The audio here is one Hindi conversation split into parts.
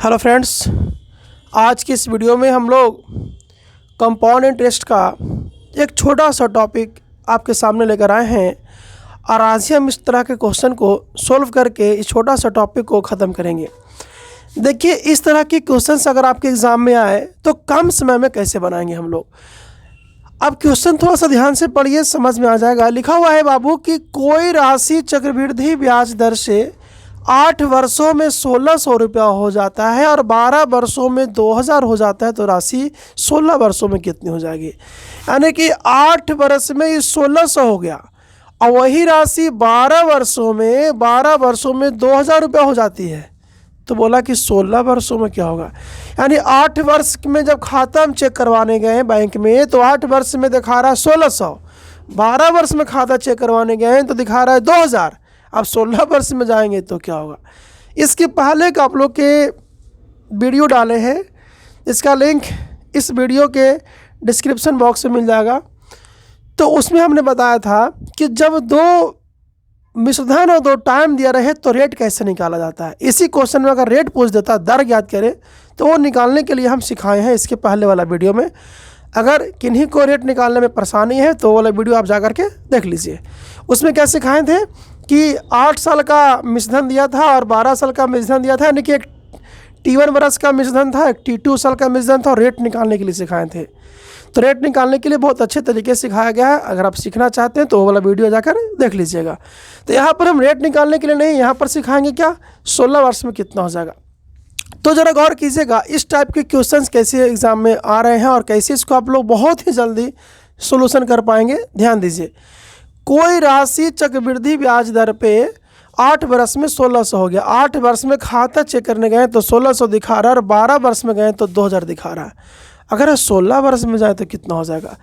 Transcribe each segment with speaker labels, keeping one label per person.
Speaker 1: हेलो फ्रेंड्स, आज की इस वीडियो में हम लोग कंपाउंड इंटरेस्ट का एक छोटा सा टॉपिक आपके सामने लेकर आए हैं और आज ही हम इस तरह के क्वेश्चन को सॉल्व करके इस छोटा सा टॉपिक को ख़त्म करेंगे। देखिए, इस तरह के क्वेश्चंस अगर आपके एग्ज़ाम में आए तो कम समय में कैसे बनाएंगे हम लोग। अब क्वेश्चन थोड़ा सा ध्यान से पढ़िए, समझ में आ जाएगा। लिखा हुआ है बाबू कि कोई राशि चक्रवृद्धि ब्याज दर से 8 वर्षों में 1600 रुपया हो जाता है और 12 वर्षों में 2000 हो जाता है, तो राशि 16 वर्षों में कितनी हो जाएगी। यानी कि 8 वर्ष में ये 1600 हो गया और वही राशि 12 वर्षों में 2000 रुपया हो जाती है। तो बोला कि 16 वर्षों में क्या होगा। यानी 8 वर्ष में जब खाता हम चेक करवाने गए हैं बैंक में तो 8 वर्ष में दिखा रहा है 1600, 12 वर्ष में खाता चेक करवाने गए हैं तो दिखा रहा है 2000। अब 16 वर्ष में जाएंगे तो क्या होगा। इसके पहले का आप लोग के वीडियो डाले हैं, इसका लिंक इस वीडियो के डिस्क्रिप्शन बॉक्स में मिल जाएगा। तो उसमें हमने बताया था कि जब दो मिश्रधन और दो टाइम दिया रहे तो रेट कैसे निकाला जाता है। इसी क्वेश्चन में अगर रेट पूछ देता, दर ज्ञात करें, तो वो निकालने के लिए हम सिखाए हैं इसके पहले वाला वीडियो में। अगर किन्हीं को रेट निकालने में परेशानी है तो वो वाला वीडियो आप जा करके देख लीजिए। उसमें क्या सिखाए थे कि 8 साल का मिश्रधन दिया था और 12 साल का मिश्रधन दिया था, यानी कि एक T1 वर्ष का मिश्रधन था, एक T2 साल का मिश्रधन था, और रेट निकालने के लिए सिखाए थे। तो रेट निकालने के लिए बहुत अच्छे तरीके से सिखाया गया है। अगर आप सीखना चाहते हैं तो वो वाला वीडियो जाकर देख लीजिएगा। तो यहाँ पर हम रेट निकालने के लिए नहीं, यहाँ पर सिखाएंगे क्या 16 वर्ष में कितना हो जाएगा। तो ज़रा गौर कीजिएगा, इस टाइप के क्वेश्चंस कैसे एग्ज़ाम में आ रहे हैं और कैसे इसको आप लोग बहुत ही जल्दी सोल्यूशन कर पाएंगे। ध्यान दीजिए, कोई राशि चक्रवृद्धि ब्याज दर पे 8 वर्ष में 1600 हो गया। 8 वर्ष में खाता चेक करने गए तो 1600 दिखा रहा है और 12 वर्ष में गए तो 2000 दिखा रहा है। अगर 16 वर्ष में जाए तो कितना हो जाएगा।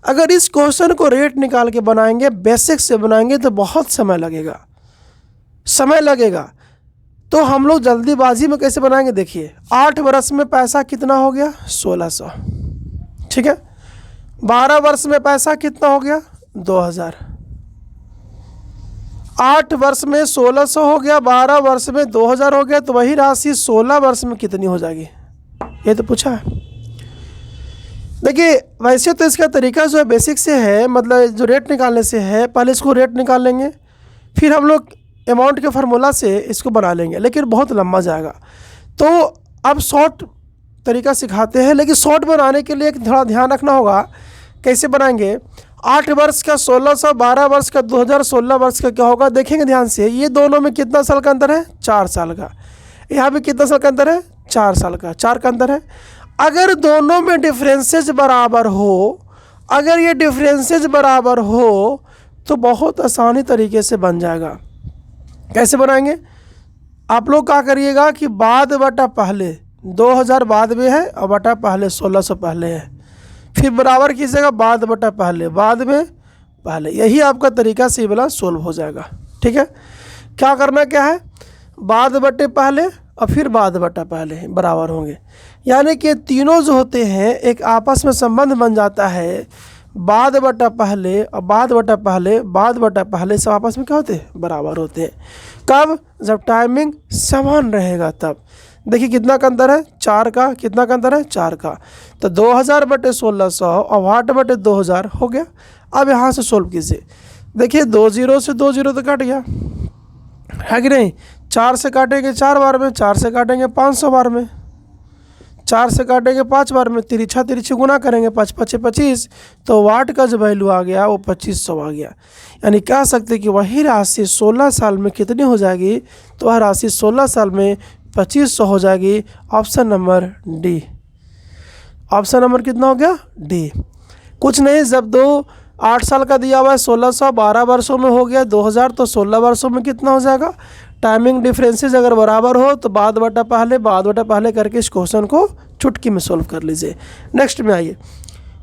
Speaker 1: अगर इस क्वेश्चन को रेट निकाल के बनाएंगे, बेसिक से बनाएंगे, तो बहुत समय लगेगा। तो हम लोग जल्दीबाजी में कैसे बनाएंगे, देखिए 8 वर्ष में पैसा कितना हो गया 1600, ठीक है। 12 वर्ष में पैसा कितना हो गया 2000। 8 वर्ष में 1600 हो गया, 12 वर्ष में 2000 हो गया, तो वही राशि 16 वर्ष में कितनी हो जाएगी, ये तो पूछा है। देखिए, वैसे तो इसका तरीका जो है बेसिक से है, मतलब जो रेट निकालने से है। पहले इसको रेट निकाल लेंगे, फिर हम लोग अमाउंट के फार्मूला से इसको बना लेंगे, लेकिन बहुत लंबा जाएगा। तो अब शॉर्ट तरीका सिखाते हैं, लेकिन शॉर्ट बनाने के लिए थोड़ा ध्यान रखना होगा। कैसे बनाएंगे, 8 वर्ष का 1600, 12 वर्ष का 2000, 16 वर्ष का क्या होगा देखेंगे ध्यान से। ये दोनों में कितना साल का अंतर है, 4 साल का। यहाँ भी कितना साल का अंतर है, 4 साल का, 4 का अंतर है। अगर दोनों में डिफरेंसेज बराबर हो, अगर ये डिफरेंसेज बराबर हो तो बहुत आसानी तरीके से बन जाएगा। कैसे बनाएंगे, आप लोग क्या करिएगा कि बाद बटा पहले 2000 बाद में है और बटा पहले 1600 पहले है, फिर बराबर कीजिएगा बाद बटा पहले, बाद में पहले। यही आपका तरीका से ये वाला सोल्व हो जाएगा, ठीक है। क्या करना क्या है, बाद बटे पहले और फिर बाद बटा पहले बराबर होंगे। यानी कि तीनों जो होते हैं एक आपस में संबंध बन जाता है। बाद बटा पहले और बाद बटा पहले, बाद बटा पहले सब आपस में क्या होते हैं, बराबर होते हैं। कब, जब टाइमिंग समान रहेगा तब। देखिए कितना का अंतर है, 4 का। कितना का अंतर है, 4 का। तो 2000 बटे 1600 और 8 बटे 2000 हो गया। अब यहाँ से सोल्व कीजिए। देखिए 2 0 से 2 0 तो कट गया, है कि नहीं। 4 से काटेंगे 4 बार में, 4 से काटेंगे 500 बार में, 4 से काटेंगे 5 बार में, तिरछी गुना करेंगे 5 5 25, तो वाट का जो वैल्यू आ गया वो 2500 आ गया। यानी कह सकते कि वही राशि 16 साल में कितनी हो जाएगी, तो वह राशि 16 साल में 2500 हो जाएगी। Option number D. Option number कितना हो गया, डी। कुछ नहीं, जब 8 साल का दिया हुआ है 1600, 12 वर्षों में हो गया 2000, तो 16 वर्षों में कितना हो जाएगा। टाइमिंग डिफरेंसेस अगर बराबर हो तो बाद बटा पहले करके इस क्वेश्चन को चुटकी में सोल्व कर लीजिए। नेक्स्ट में आइए,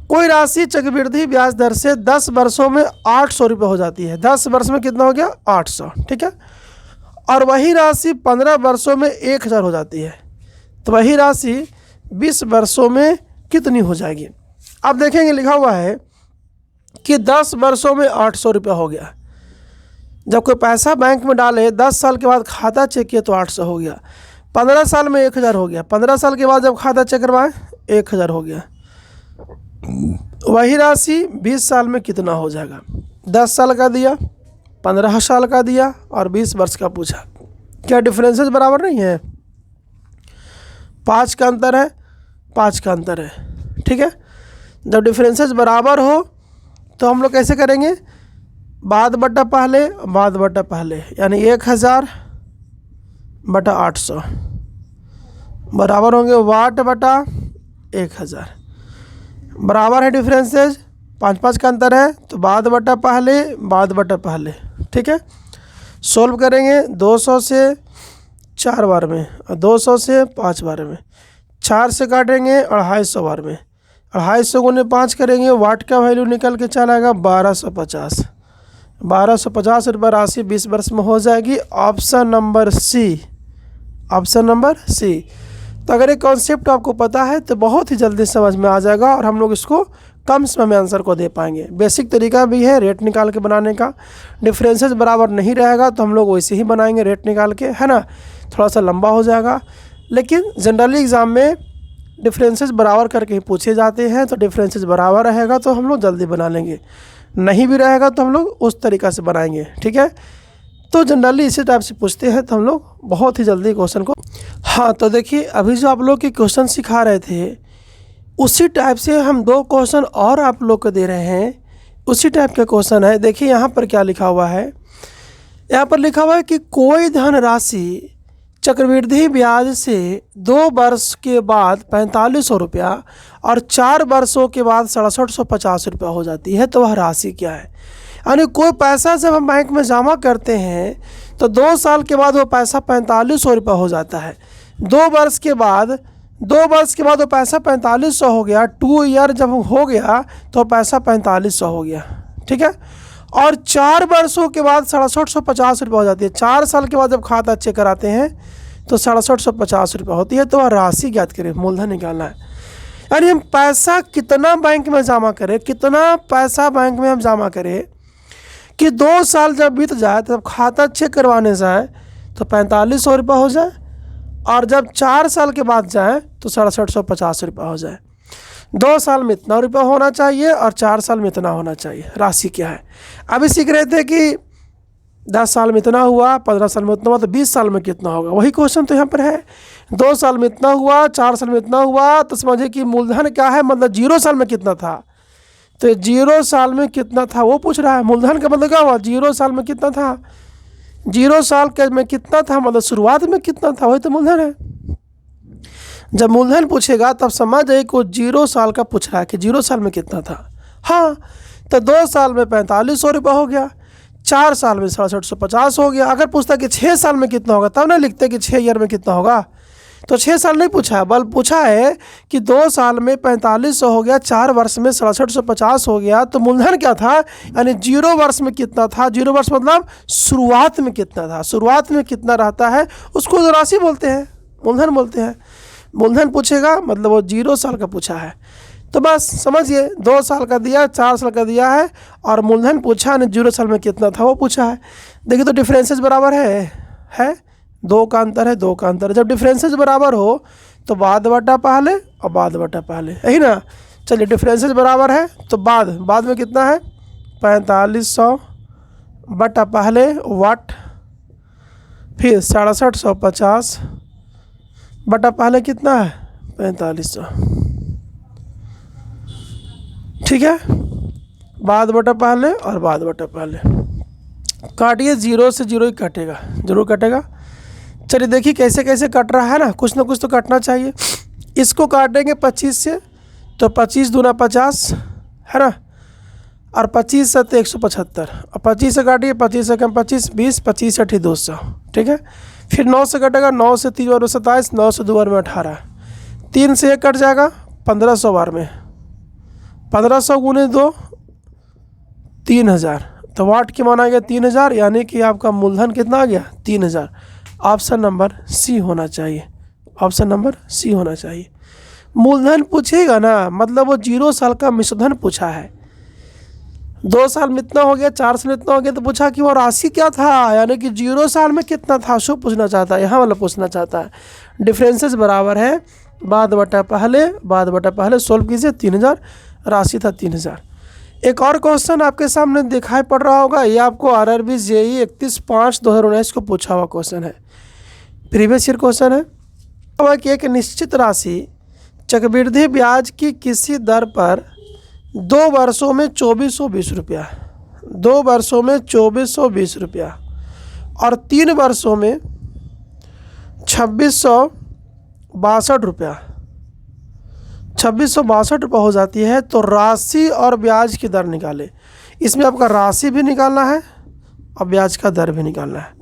Speaker 1: कोई राशि चक्रवृद्धि ब्याज दर से 10 वर्षों में 800 रुपये हो जाती है। 10 वर्ष में कितना हो गया 800, ठीक है। और वही राशि 15 वर्षों में 1000 हो जाती है, तो वही राशि 20 वर्षों में कितनी हो जाएगी। अब देखेंगे लिखा हुआ है कि 10 वर्षों में 800 रुपया हो गया। जब कोई पैसा बैंक में डाले 10 साल के बाद खाता चेक किया तो 800 हो गया। 15 साल में 1000 हो गया, 15 साल के बाद जब खाता चेक करवाएं 1000 हो गया। वही राशि 20 साल में कितना हो जाएगा? 10 साल का दिया, 15 साल का दिया और 20 वर्ष का पूछा। क्या डिफरेंसेस बराबर नहीं है? 5 का अंतर है, 5 का अंतर है, ठीक है। जब डिफरेंसेस बराबर हो तो हम लोग कैसे करेंगे? बाद बटा पहले, बाद बटा पहले, यानी 1000 बटा 800 बराबर होंगे वाट बटा 1000। बराबर है डिफरेंसेस, 5 का अंतर है, तो बाद बटा पहले, बाद बटा पहले, ठीक है। सोल्व करेंगे 200 से 4 बार में और 200 से 5 बार में, 4 से काटेंगे 250 बार में, 250 गुने 5 करेंगे, वाट का वैल्यू निकल के चला आएगा 1250। 1250 रुपये राशि 20 वर्ष में हो जाएगी। Option number C, option number C. तो अगर ये कॉन्सेप्ट आपको पता है तो बहुत ही जल्दी समझ में आ जाएगा और हम लोग इसको कम समय में आंसर को दे पाएंगे। बेसिक तरीका भी है रेट निकाल के बनाने का। डिफरेंसेस बराबर नहीं रहेगा तो हम लोग वैसे ही बनाएंगे रेट निकाल के, है ना। थोड़ा सा लंबा हो जाएगा, लेकिन जनरली एग्ज़ाम में डिफरेंसेस बराबर करके ही पूछे जाते हैं। तो डिफरेंसेस बराबर रहेगा तो हम लोग जल्दी बना लेंगे, नहीं भी रहेगा तो हम लोग उस तरीक़ा से बनाएंगे, ठीक है। तो जनरली इसी टाइप से पूछते हैं तो हम लोग बहुत ही जल्दी क्वेश्चन को। हाँ, तो देखिए अभी जो आप लोग के क्वेश्चन सिखा रहे थे उसी टाइप से हम 2 क्वेश्चन और आप लोग को दे रहे हैं। उसी टाइप का क्वेश्चन है। देखिए यहाँ पर क्या लिखा हुआ है, यहाँ पर लिखा हुआ है कि कोई धनराशि चक्रवृद्धि ब्याज से 2 वर्ष के बाद 4500 रुपया और 4 वर्षों के बाद 6750 रुपया हो जाती है, तो वह राशि क्या है? यानी कोई पैसा जब हम बैंक में जमा करते हैं तो 2 साल के बाद वो पैसा 4500 रुपया हो जाता है। 2 वर्ष के बाद वो पैसा 4500 हो गया। 2 ईयर जब हो गया तो पैसा 4500 हो गया, ठीक है। और 4 वर्षों के बाद 6750 रुपये हो जाती है। 4 साल के बाद जब खाता चेक कराते हैं तो 6750 रुपये होती है। तो वह राशि ज्ञात करें, मूलधन निकालना है। यानी हम पैसा कितना बैंक में जमा करें, कितना पैसा बैंक में हम जमा करें कि 2 साल जब बीत जाए तब खाता चेक करवाने जाए तो 4500 रुपये हो जाए, और जब 4 साल के बाद जाए तो 6750 रुपये हो जाए। 2 साल में इतना रुपया होना चाहिए और 4 साल में इतना होना चाहिए। राशि क्या है? अभी सीख रहे थे कि 10 साल में इतना हुआ, 15 साल में इतना हुआ, तो 20 साल में कितना होगा? वही क्वेश्चन तो यहाँ पर है। 2 साल में इतना हुआ, 4 साल में इतना हुआ, तो समझिए कि मूलधन क्या है, मतलब 0 साल में कितना था। तो 0 साल में कितना था वो पूछ रहा है। मूलधन का मतलब क्या हुआ? 0 साल में कितना था। 0 साल के में कितना था मतलब शुरुआत में कितना था, वही तो मूलधन है। जब मूलधन पूछेगा तब समझ जाइए को 0 साल का पूछ रहा है कि 0 साल में कितना था। हाँ, तो 2 साल में 4500 रुपये हो गया, 4 साल में 6750 हो गया। अगर पूछता कि 6 साल में कितना होगा तब ना लिखते कि 6 ईयर में कितना होगा। तो 6 साल नहीं पूछा है, बल्कि पूछा है कि 2 साल में 4500 हो गया, 4 वर्ष में 6750 हो गया। तो मूलधन क्या था, यानी 0 वर्ष में कितना था। 0 वर्ष मतलब शुरुआत में कितना था। शुरुआत में कितना रहता है उसको तो राशि बोलते हैं, मूलधन बोलते हैं। मूलधन पूछेगा मतलब वो 0 साल का पूछा है। तो बस समझिए 2 साल का दिया, 4 साल का दिया है और मूलधन पूछा ने 0 साल में कितना था वो पूछा है। देखिए तो डिफरेंसेस बराबर है 2 का अंतर है, 2 का अंतर है। जब डिफरेंसेस बराबर हो तो बाद बटा पहले और बाद बटा पहले, यही ना। चलिए डिफरेंसेस बराबर है तो बाद में कितना है 4500 बटा पहले वाट, फिर 6750 बटा पहले कितना है 4500, ठीक है। बाद बटा पहले और बाद बटा पहले काटिए, 0 से 0 ही कटेगा, जरूर कटेगा। चलिए देखिए कैसे कैसे कट रहा है ना, कुछ ना कुछ तो कटना चाहिए। इसको काटेंगे 25 से तो 25 दूना 50 है ना, और 25 से 175, और 25 से काटिए, 25 से कम 25 20, 25 से 200, ठीक है। फिर 9 से कटेगा, 9 से 3 बार में 27, 9 से 2 बार में 18, 3 से 1 कट जाएगा 1500 बार में, 1500 गुने 2 3000, तो वाट की माना गया 3000, यानी कि आपका मूलधन कितना आ गया 3000। ऑप्शन नंबर सी होना चाहिए, ऑप्शन नंबर सी होना चाहिए। मूलधन पूछेगा ना मतलब वो 0 साल का मिश्रधन पूछा है। 2 साल में इतना हो गया, 4 साल में इतना हो गया, तो पूछा कि वो राशि क्या था, यानी कि 0 साल में कितना था, शो पूछना चाहता है, यहाँ वाला पूछना चाहता है। डिफरेंसेस बराबर है बाद बटा पहले सोल्व कीजिए। 3000 राशि था 3000। एक और क्वेश्चन आपके सामने दिखाई पड़ रहा होगा, ये आपको RRB JEE 31/5/2019 को पूछा हुआ क्वेश्चन है, प्रीवियस ईयर क्वेश्चन है। कि एक निश्चित राशि चक्रवृद्धि ब्याज की किसी दर पर 2 वर्षों में 2420 रुपया, 2 वर्षों में 2420 रुपया और 3 वर्षों में 2662 रुपया, 2662 रुपये हो जाती है, तो राशि और ब्याज की दर निकाले। इसमें आपका राशि भी निकालना है और ब्याज का दर भी निकालना है।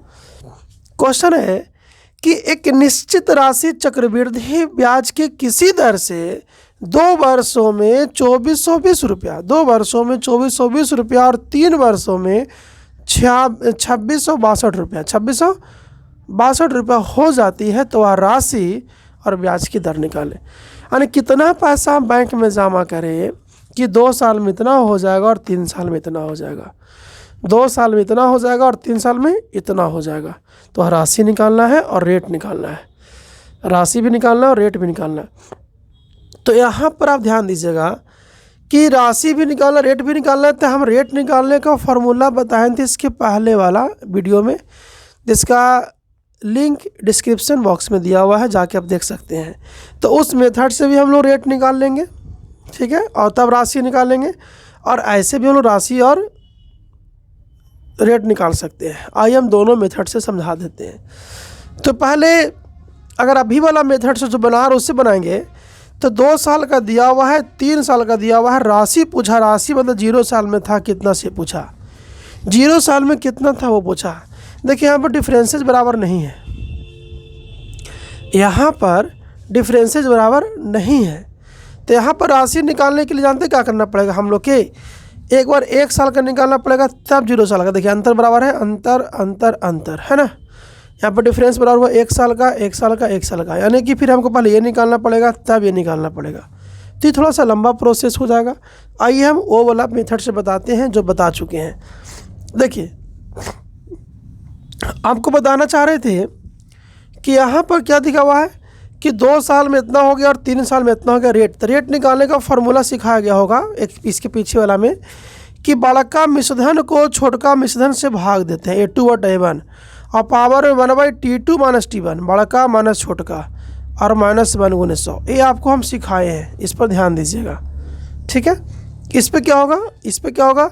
Speaker 1: क्वेश्चन है कि एक निश्चित राशि चक्रवृद्धि ब्याज की किसी दर से 2 वर्षों में 2420 रुपया, 2 वर्षों में 2420 रुपया और 3 वर्षों में 2662 रुपया, 2662 रुपया हो जाती है, तो वह राशि और ब्याज की दर निकालें। यानी कितना पैसा हम बैंक में जमा करें कि 2 साल में इतना हो जाएगा और 3 साल में इतना हो जाएगा, 2 साल में इतना हो जाएगा और 3 साल में इतना हो जाएगा। तो राशि निकालना है और रेट निकालना है, राशि भी निकालना है और रेट भी निकालना है। तो यहाँ पर आप ध्यान दीजिएगा कि राशि भी निकालना, रेट भी निकालना है। तो हम रेट निकालने का फॉर्मूला बताए थे इसके पहले वाला वीडियो में, जिसका लिंक डिस्क्रिप्शन बॉक्स में दिया हुआ है, जाके आप देख सकते हैं। तो उस मेथड से भी हम लोग रेट निकाल लेंगे, ठीक है, और तब राशि निकालेंगे। और ऐसे भी हम लोग राशि और रेट निकाल सकते हैं। आइए हम दोनों मेथड से समझा देते हैं। तो पहले अगर अभी वाला मेथड से जो बना रहे उससे बनाएंगे, तो 2 साल का दिया हुआ है, 3 साल का दिया हुआ है, राशि पूछा, राशि मतलब 0 साल में था कितना से पूछा, 0 साल में कितना था वो पूछा। देखिए यहाँ पर डिफरेंसेस बराबर नहीं है, यहाँ पर डिफरेंसेस बराबर नहीं है। तो यहाँ पर राशि निकालने के लिए जानते क्या करना पड़ेगा हम लोग के, एक बार 1 साल का निकालना पड़ेगा तब 0 साल का। देखिए अंतर बराबर है, अंतर अंतर अंतर है ना, यहाँ पर डिफरेंस बराबर हुआ 1 साल का 1 साल का 1 साल का, यानी कि फिर हमको पहले ये निकालना पड़ेगा तब ये निकालना पड़ेगा। तो ये थोड़ा सा लंबा प्रोसेस हो जाएगा। आइए हम वो वाला मेथड से बताते हैं जो बता चुके हैं। देखिए आपको बताना चाह रहे थे कि यहाँ पर क्या दिखा हुआ है कि 2 साल में इतना हो गया और 3 साल में इतना हो गया रेट। तो रेट निकालने का फॉर्मूला सिखाया गया होगा एक इसके पीछे वाला में, कि बड़का मिश्रधन को छोटका मिश्रधन से भाग देते हैं, A2/A1 और पावर 1/T2 - T1, बड़का माइनस छोटका और -1 × 100। ये आपको हम सिखाए हैं, इस पर ध्यान दीजिएगा, ठीक है। इस पे क्या होगा, इस पे क्या होगा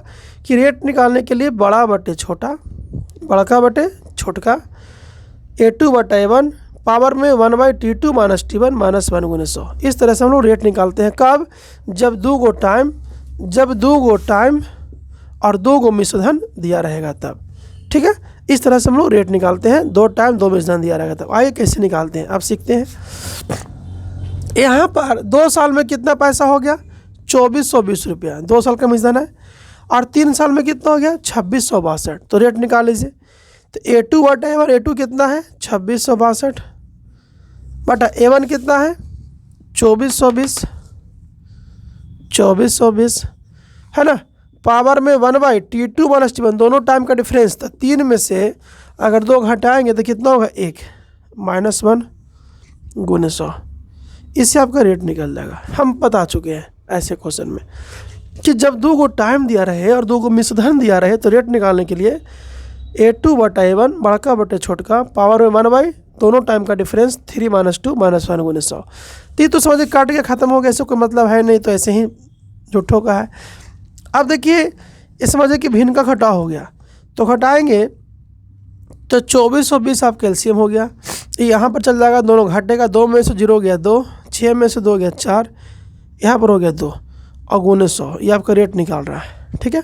Speaker 1: कि रेट निकालने के लिए बड़ा बटे छोटा, बड़का बटे छोटका, A2/A1 पावर में 1/T2 - T1 -1 × 100। इस तरह से हम लोग रेट निकालते हैं। कब, जब 2 गो टाइम और 2 गो मिश्रधन दिया रहेगा तब, ठीक है। इस तरह से हम लोग रेट निकालते हैं, 2 टाइम 2 मिश्रधन दिया रहेगा तब। आइए कैसे निकालते हैं अब सीखते हैं। यहाँ पर 2 साल में कितना पैसा हो गया, 2420 रुपया, 2 साल का मिश्रधन है, और 3 साल में कितना हो गया, 2662। तो रेट निकाल लीजिए। तो A2/A1, A2 कितना है 2662 बटा A1 कितना है 2420 है ना, पावर में 1/T2 - T1, दोनों टाइम का डिफरेंस था। 3 में से अगर 2 घटाएंगे तो कितना होगा 1 -1 × 100। इससे आपका रेट निकल जाएगा। हम बता चुके हैं ऐसे क्वेश्चन में कि जब 2 गो टाइम दिया रहे और 2 गो मिश्रधन दिया रहे, तो रेट निकालने के लिए A2/A1 बड़का बटे छोटका पावर में 1/, दोनों टाइम का डिफरेंस 3 - 2 - 1 × 100। तो समझिए काट के ख़त्म हो गया, ऐसे कोई मतलब है नहीं, तो ऐसे ही झूठों का है। अब देखिए इस समझिए कि भिन्न का घटाव हो गया, तो घटाएंगे तो 2420 आप कैल्शियम हो गया, यहाँ पर चल जाएगा, दोनों घटेगा, 2 में से 0 गया 2, 6 में से 2 गया 4, यहाँ पर हो गया 2 और × 100। ये आपका रेट निकाल रहा है, ठीक है।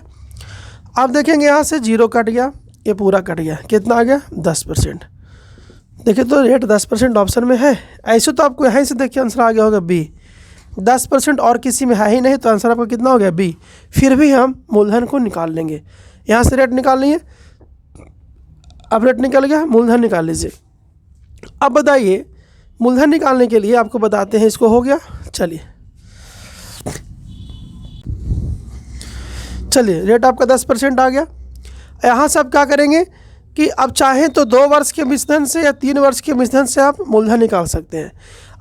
Speaker 1: अब देखेंगे यहाँ से 0 कट गया, ये पूरा कट गया, कितना आ गया 10%। देखिए तो रेट 10% ऑप्शन में है। ऐसे तो आपको यहीं से देखिए आंसर आ गया होगा B, 10% और किसी में है ही नहीं, तो आंसर आपका कितना हो गया B। फिर भी हम मूलधन को निकाल लेंगे, यहाँ से रेट निकाल लेंगे। अब रेट निकल गया, मूलधन निकाल लीजिए। अब बताइए मूलधन निकालने के लिए आपको बताते हैं, इसको हो गया, चलिए। चलिए रेट आपका 10% आ गया। यहाँ से आप क्या करेंगे कि अब चाहें तो 2 वर्ष के मिश्रण से या 3 वर्ष के मिश्रण से आप मूलधन निकाल सकते हैं।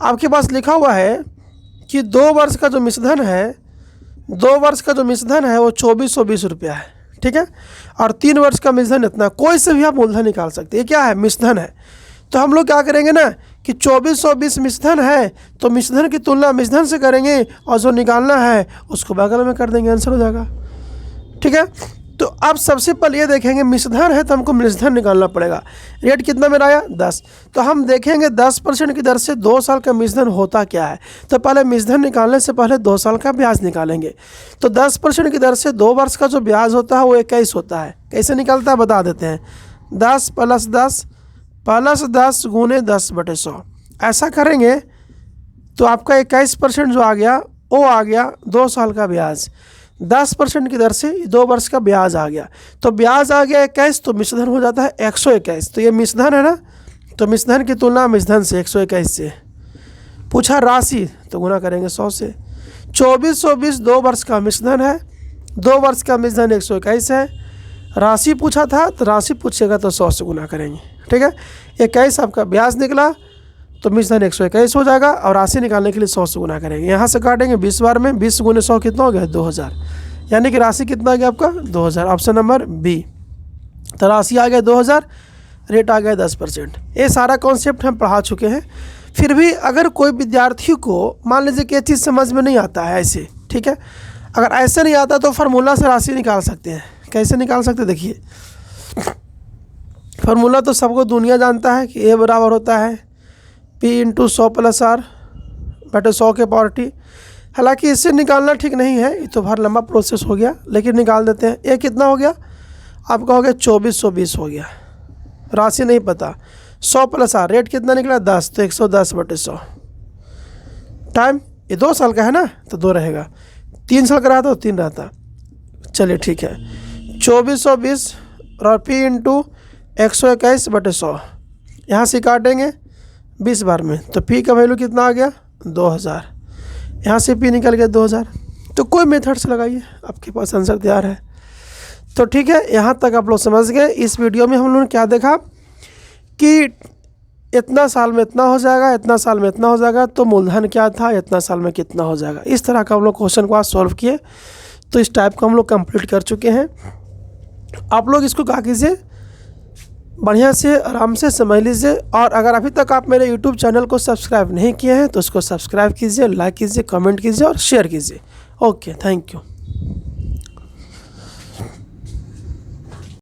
Speaker 1: आपके पास लिखा हुआ है कि 2 वर्ष का जो मिश्रण है, 2 वर्ष का जो मिश्रण है वो 2420 रुपया है, ठीक है। और 3 वर्ष का मिश्रण इतना, कोई से भी आप मूलधन निकाल सकते हैं। ये क्या है? मिश्रण है। तो हम लोग क्या करेंगे ना कि 2420 मिश्रण है तो मिश्रण की तुलना मिश्रण से करेंगे और जो निकालना है उसको बगल में कर देंगे, आंसर हो जाएगा, ठीक है। तो अब सबसे पहले ये देखेंगे मिश्रण है तो हमको मिश्रण निकालना पड़ेगा। रेट कितना मेरा आया? 10। तो हम देखेंगे 10% की दर से 2 साल का मिश्रण होता क्या है। तो पहले मिश्रण निकालने से पहले 2 साल का ब्याज निकालेंगे। तो 10% की दर से 2 वर्ष का जो ब्याज होता है वो 21 होता है। कैसे निकलता है बता देते हैं। 10 + 10 + 10 गुने 10/100 ऐसा करेंगे तो आपका 21% जो आ गया वो आ गया 2 साल का ब्याज। 10% की दर से 2 वर्ष का ब्याज आ गया। तो ब्याज आ गया 21 तो मिश्रण हो जाता है 121। तो ये मिश्रण है ना, तो मिश्रण की तुलना मिश्रण से 121 से। पूछा राशि तो गुना करेंगे 100 से। 2420 2 वर्ष का मिश्रण है, 2 वर्ष का मिश्रण 121 है। राशि पूछा था तो राशि पूछेगा तो 100 से गुना करेंगे, ठीक है। 21 आपका ब्याज निकला तो मिश्रण 121 हो जाएगा और राशि निकालने के लिए 100 से गुना करेंगे। यहाँ से काटेंगे 20 बार में, 20 गुने 100 कितना हो गया? 2000। यानी कि राशि कितना आ गया आपका? 2000। Option number B. तो राशि आ गया 2000, रेट आ गया 10%। ये सारा कॉन्सेप्ट हम पढ़ा चुके हैं। फिर भी अगर कोई विद्यार्थी को मान लीजिए कि ये चीज़ समझ में नहीं आता है ऐसे, ठीक है, अगर ऐसे नहीं आता तो फार्मूला से राशि निकाल सकते हैं। कैसे निकाल सकते? देखिए फार्मूला तो सबको दुनिया जानता है कि ए बराबर होता है P × 100 + R बटे 100 के पावर T। हालांकि इससे निकालना ठीक नहीं है, ये तो बहुत लंबा प्रोसेस हो गया, लेकिन निकाल देते हैं। ये कितना हो गया आपका? हो गया 2420 हो गया। राशि नहीं पता। 100 + R रेट कितना निकला? 10। तो 110/100। टाइम ये 2 साल का है ना तो 2 रहेगा, 3 साल का रहता तो 3 रहता। चलिए ठीक है, 2420 और P × 121/100 यहाँ से काटेंगे 20 बार में तो P का वैल्यू कितना आ गया? 2000। यहाँ से P निकल गया 2000। तो कोई मेथड से लगाइए, आपके पास आंसर तैयार है। तो ठीक है, यहाँ तक आप लोग समझ गए। इस वीडियो में हम लोगों ने क्या देखा कि इतना साल में इतना हो जाएगा, इतना साल में इतना हो जाएगा, तो मूलधन क्या था, इतना साल में कितना हो जाएगा। इस तरह का हम लोग क्वेश्चन को आज सॉल्व किए। तो इस टाइप को हम लोग कंप्लीट कर चुके हैं। आप लोग इसको क्या कीजिए, बढ़िया से आराम से समझ लीजिए। और अगर अभी तक आप मेरे YouTube चैनल को सब्सक्राइब नहीं किए हैं तो इसको सब्सक्राइब कीजिए, लाइक कीजिए, कमेंट कीजिए और शेयर कीजिए। Okay, thank you.